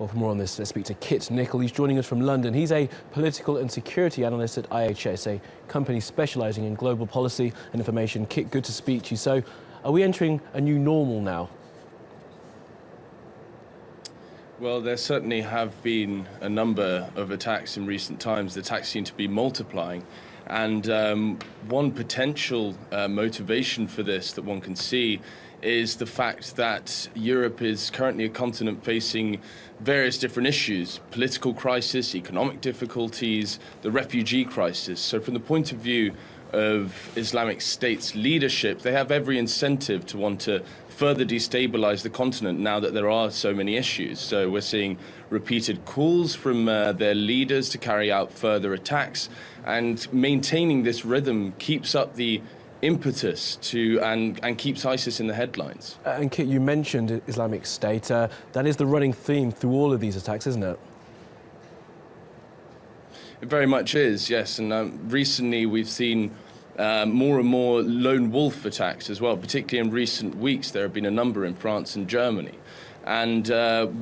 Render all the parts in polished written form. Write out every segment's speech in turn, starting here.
Well, for more on this, let's speak to Kit Nicholl. He's joining us from London. He's a political and security analyst at IHS, a company specialising in global policy and information. Kit, good to speak to you. So, are we entering a new normal now? Well, there certainly have been a number of attacks in recent times. The attacks seem to be multiplying. And one potential motivation for this that one can see is the fact that Europe is currently a continent facing various different issues: political crisis, economic difficulties, the refugee crisis. So from the point of view of Islamic State's leadership, they have every incentive to want to further destabilize the continent now that there are so many issues. So we're seeing repeated calls from their leaders to carry out further attacks, and maintaining this rhythm keeps up the impetus to and keeps ISIS in the headlines. And Kit, you mentioned Islamic State. That is the running theme through all of these attacks, isn't it? It very much is, yes. And recently we've seen more and more lone wolf attacks as well. Particularly in recent weeks, there have been a number in France and Germany. And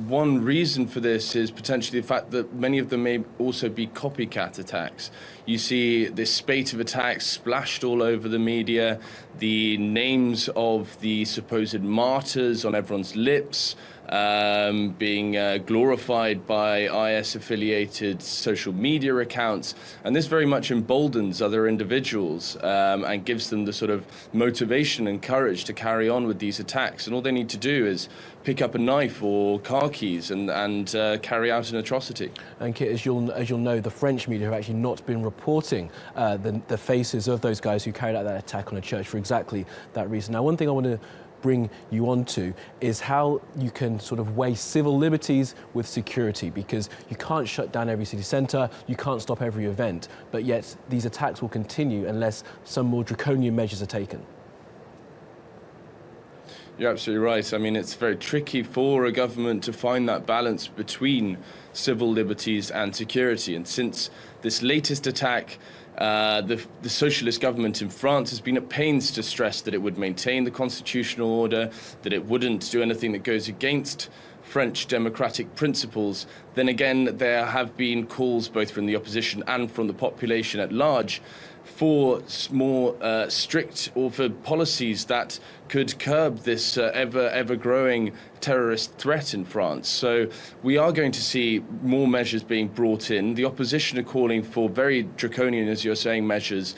one reason for this is potentially the fact that many of them may also be copycat attacks. You see this spate of attacks splashed all over the media, the names of the supposed martyrs on everyone's lips, being glorified by IS-affiliated social media accounts. And this very much emboldens other individuals and gives them the sort of motivation and courage to carry on with these attacks. And all they need to do is pick up a knife or car keys and carry out an atrocity. And Kit, as you'll know, the French media have actually not been reporting the faces of those guys who carried out that attack on a church for exactly that reason. Now, one thing I want to bring you on to is how you can sort of weigh civil liberties with security, because you can't shut down every city centre, you can't stop every event, but yet these attacks will continue unless some more draconian measures are taken. You're absolutely right. I mean, it's very tricky for a government to find that balance between civil liberties and security. And since this latest attack, the socialist government in France has been at pains to stress that it would maintain the constitutional order, that it wouldn't do anything that goes against French democratic principles. Then again, there have been calls both from the opposition and from the population at large for more strict or for policies that could curb this ever-growing terrorist threat in France. So we are going to see more measures being brought in. The opposition are calling for very draconian, as you're saying, measures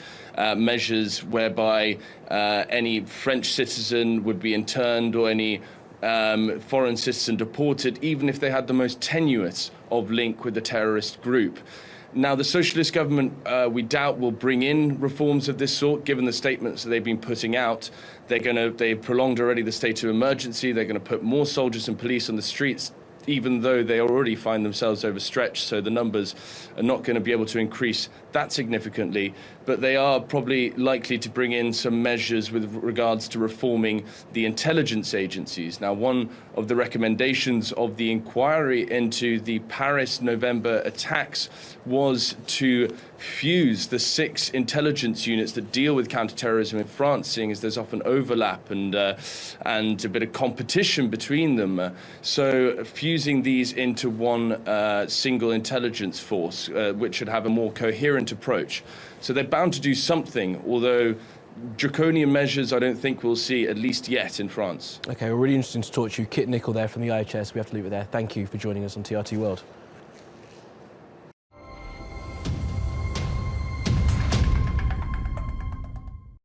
whereby any French citizen would be interned or any foreign citizen deported, even if they had the most tenuous of link with the terrorist group. Now, the socialist government, we doubt, will bring in reforms of this sort, given the statements that they've been putting out. They've prolonged already the state of emergency. They're going to put more soldiers and police on the streets, even though they already find themselves overstretched, so the numbers are not going to be able to increase that significantly. But they are probably likely to bring in some measures with regards to reforming the intelligence agencies. Now, one of the recommendations of the inquiry into the Paris November attacks was to fuse the 6 intelligence units that deal with counterterrorism in France, seeing as there's often overlap and a bit of competition between them. So fusing these into one single intelligence force, which should have a more coherent approach. So they're bound to do something, although draconian measures I don't think we'll see, at least yet, in France. OK, well, really interesting to talk to you. Kit Nicholl there from the IHS. We have to leave it there. Thank you for joining us on TRT World.